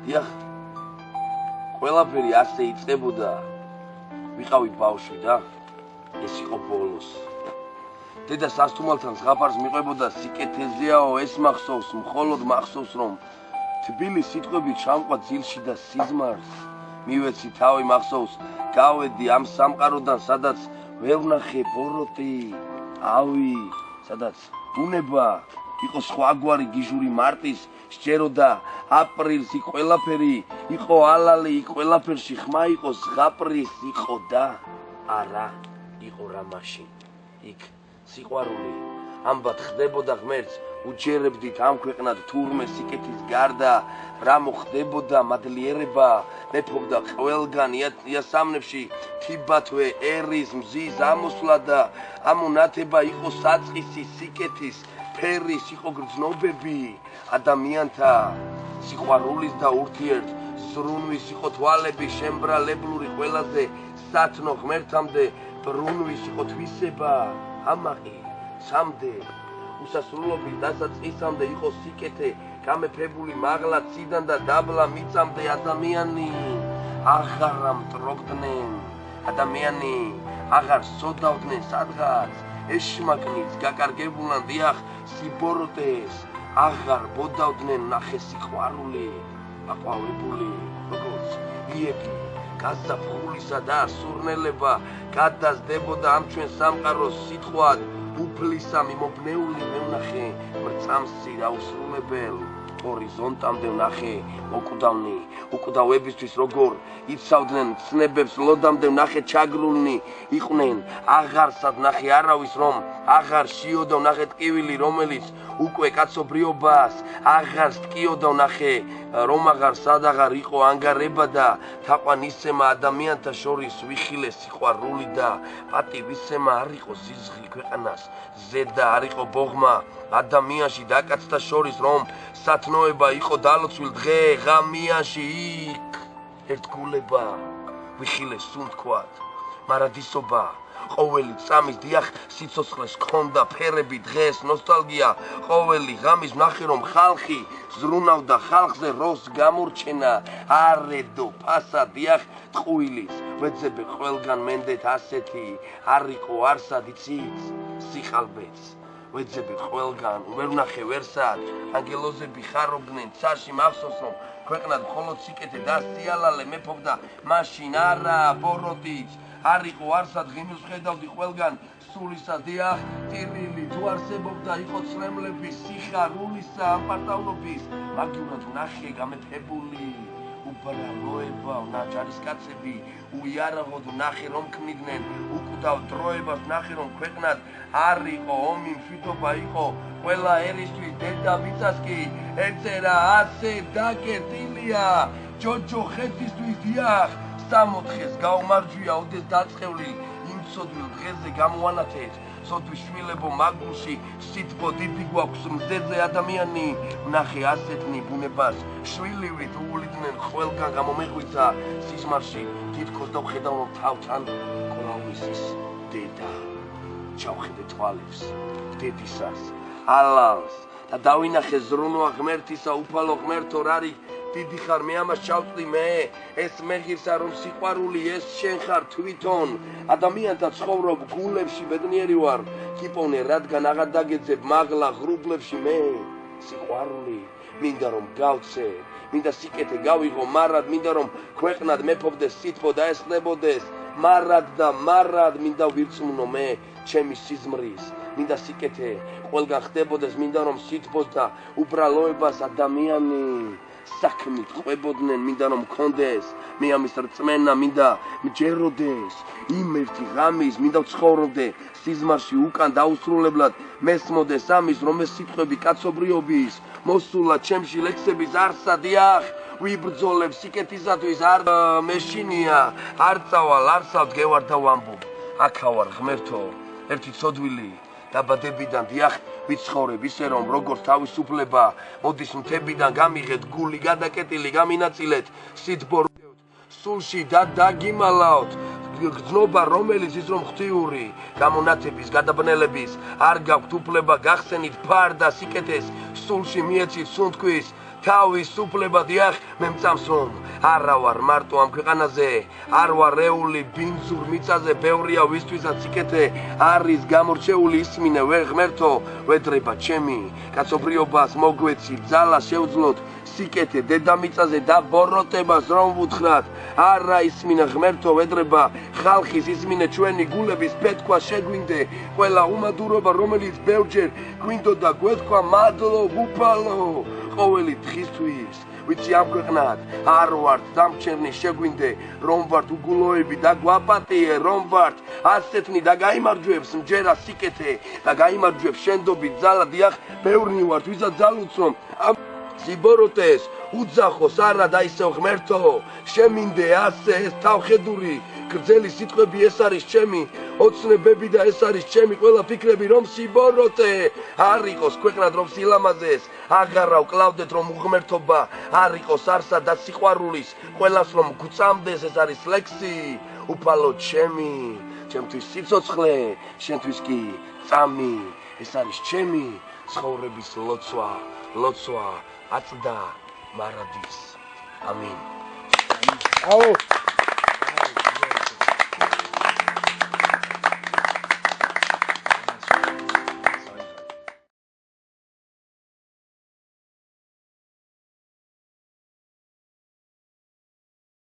დიახ, ყველაფერი ასე იწყებოდა. ვიყავი ბავშვი და ეს იყო ბოლოს. დედა სასტუმალთან ზღაპარს მიყვებოდა სიკეთეზეაო, ეს მახსოვს, მხოლოდ მახსოვს, რომ თბილი სიტყვებით ჩამყვა ძილში და სიზმარს. მივეცი თავი მახსოვს, გავედი ამ სამყაროდან, სადაც ვერ ვნახე ბოროტი, ავი, სადაც ბუნება იყო სხვაგვარი გიჟური მარტის, სჯეროდა აპრილს, იქ ყველაფერი იყო ალალი, იქ ყველაფერში ხმა იყო, ზღაპრის იყო და არა იყო რა მაშინ. იქ სიყვარული ამბად ხდებოდა ღმერთს, უჯერებდით ამ ქვეყნად თურმე სიკეთის გარდა, რა მოხდებოდა მადლიერება, მეფობდა ყველგან იასამნებში, თიბათვე, ერის, მზის ამოსვლა და ამონათება იყო საწყისი სიკეთის, ფერის იყო გრძნობები, ადამიანთა სიყვარულის და ურთიერთ ზრუნვის იყო თვალები, შემბრალებლური ყველაზე სათნო ღმერთამდე ბრუნვის იყო თვისება, ამაყი, სამდე უსასრულობის დასაწყისამდე იყო სიკეთე, გამეფებული მაღლა ციდან და დაბლა მიწამდე ადამიანი აღარ ამტრობდნენ, ადამიანი აღარ სოდავდნენ სადღაც, ეშმაკნიც გაკარგებულან დიახ სიბოროტეს აღარ ბოდავდნენ, ნახე სიყვარული აყვავებული როგორც იები გაზაფხულისა და სურნელება გადაზდებოდა ამ ჩვენ სამყაროს სიტყვად უფლისა მიმობნეული მევნახე მრწამსი დაუსრულებელ ჰორიზონტამდე ვნახე მოკვდავნი უკვდავებისთვის როგორ იცავდნენ ცნებებს ლოდამდე ვნახე ჩაგრულნი იყვნენ აღარსად ვნახე არავის რომ აღარ შიოდა ვნახე ტკივილი რომელიც უკვე კაცობრიობას აღარ სტკიოდა ვნახე რომ აღარ სადაღარ იყო ანგარება და თაყვანისცემა ადამიანთა შორის ვიხილე სიყვარული და პატივისცემა არ იყო სიზღი ქვეყანას ზედა არ იყო ბოღმა ადამიანში და კაცთა შორის რომ სათნოება იყო დალოცვილ დღე ღამიანში იქ ერთგულება ვიხილე სუნთქვად მარადისობა ყოველი წამის დიახ სიცოცხლეს ქონდა ფერები დღეს ნოსტალგია ყოველი ღამის ვნახე რომ ხალხი ზრუნავდა ხალხზე როს გამორჩენა არედო ფასა დიახ ტყუილის ვეძებე ყველგან მენდეთ ასეთი არ იყო არსად იცით სიხალბეც ვეძებე ყველგან ვერ ვნახე ვერსად ანგელოზები ხარობდნენ ცაში მახსოვს რომ ქვეყნად მხოლოდ სიკეთე და სიალალე მეფობდა მაშინ არა ბოროტიც არ იყო არსად ღიმილს ხედავდი ყველგან სულისა დიახ ტირილი თუ არსებობდა იყო ცრემლების სიხარულისა ამპარტავნობის მაგივრად ვნახე გამეფებული უბრალოება ვნაჯარისკაცები უიარაღოდ ვნახე რომ ქმნიდნენ უკვდავ დროებას ვნახე რომ ქვეყნად არ იყო ომი მშვიდობა იყო ყველა ერისთვის დედა მიწას კი ეწერა ასე დაკეტილია ჯოჯო ხეთისთვის დიახ სამოთხეს გაუმარჯვია ოდეს დაწყევლი იმ სოდვილ დღეზე გამოანათეთ სოდვის შვილებო მაგულში სითბო დიდი გვაქვს მზეზე ადამიანი ვნახე ასეთნი ბუნებას შვილივით უვლიდნენ ყველგან გამომეღვიცა სიზმარში თითქოს დავხედავ რომ თავთან კვლავისის დედა ჩავხედე თვალებს დედისას ალალს და დავინახე ზრუნვა ღმერთისა უფალო ღმერთო რარი დიდი ხარ მე ამას ჩავწვდი მე ეს მეღირსა რომ სიყვარული ეს შენ ხარ თვითონ ადამიანთა ცხოვრობ გულებში ბედნიერი ვარ კიპონე რადგან აღარ დაგეძებ მაღლა ღრუბლებში მე სიყვარული მინდა რომ გავცე მინდა სიკეთე გავიღო მარად მინდა რომ ქვეყნად მეფობდეს სითბო დაესწრებოდეს მარად და მარად მინდა ვირწმუნო მე ჩემი სიზმრის მინდა სიკეთე ყველგან ხდებოდეს მინდა რომ სითბოს და უბრალოებას ადამიანი საქმით ყვებოდნენ მინდა რომ მქონდეს მე ამის რწმენა მინდა მჯეროდეს იმ ერთი ღამის მინდა ვცხოვრობდე სიზმარში უკან დაუსრულებლად მესმოდეს ამის რომ ეს სიტყვები კაცობრიობის მოსულა ჩემში ლექსების არსა დიახ ვიბრძოლებ სიკეთისათვის არ მეშინია არ წავალ არსად გევარ და ვამბობ აქავარ ღმერთო ერთი ცოდვილი დაბადებიდან დიახ ვიცხოვრებ ისე რომ როგორც თავისუფლება მოდის მთებიდან გამიღეთ გული გადაკეტილი გამინაწილეთ სითბო სულში და დაგიმალავთ გრძნობა რომელიც ის რომ ღვთიური გამონათების გადაბნელების არ გაქვთ უფლება გახსენით ფარ და სიკეთეს სულში მიეცით სუნთქვის თავისუფლება დიახ მე მწამს რომ არა ვარ მარტო ამ ქვეყანაზე არ ვარ რეული ბინძურ მიწაზე ბევრია ვისთვისაც სიკეთე არის გამორჩეული ისმინე ვერ ღმერთო ვედრება ჩემი კაცობრიობას მოგვეცი ძალა შევძლოთ სიკეთე დედამიწაზე და ბოროტებას რომ ვუთხრათ არა ისმინე ღმერთო ვედრება ხალხის ისმინე ჩვენი გულების პეთქვა შეგვინდე ყველა უმადურობა რომელიც ბევრჯერ გვინდოდა გვეთქვა მადლო უფალო ყოველი დღისთვის ვიცი ამ ქვეყნად არ ვართ დამჩერნი შეგვინდე რომ ვართ უგულოები და გვაპატიე რომ ვართ ასეთნი და გაიმარჯვებს მჯერა სიკეთე და გაიმარჯვებს შენდობი ძალა დიახ ბევრნი ვართ ვისაც ძალუც რომ სიბოროტეს უძახოს არა და ისევ ღმერთო შემინდე ასე ეს თავხედური გრძელი სიტყვები ეს არის ჩემი ოცნებები და ეს არის ჩემი ყველა ფიქრები რომ სიბოროტე არ იყოს ქვეყნად რომ სილამაზეს აღარა ვკლავდეთ რომ უღმერთობა არ იყოს არსა და სიყვარულის ყველას რომ გვწამდეს ეს არის ლექსი უფალო ჩემი ჩემთვის სიცოცხლე შენთვის კი წამი ეს არის ჩემი ცხოვრების ლოცვა აწდა მარადის ამინ აუ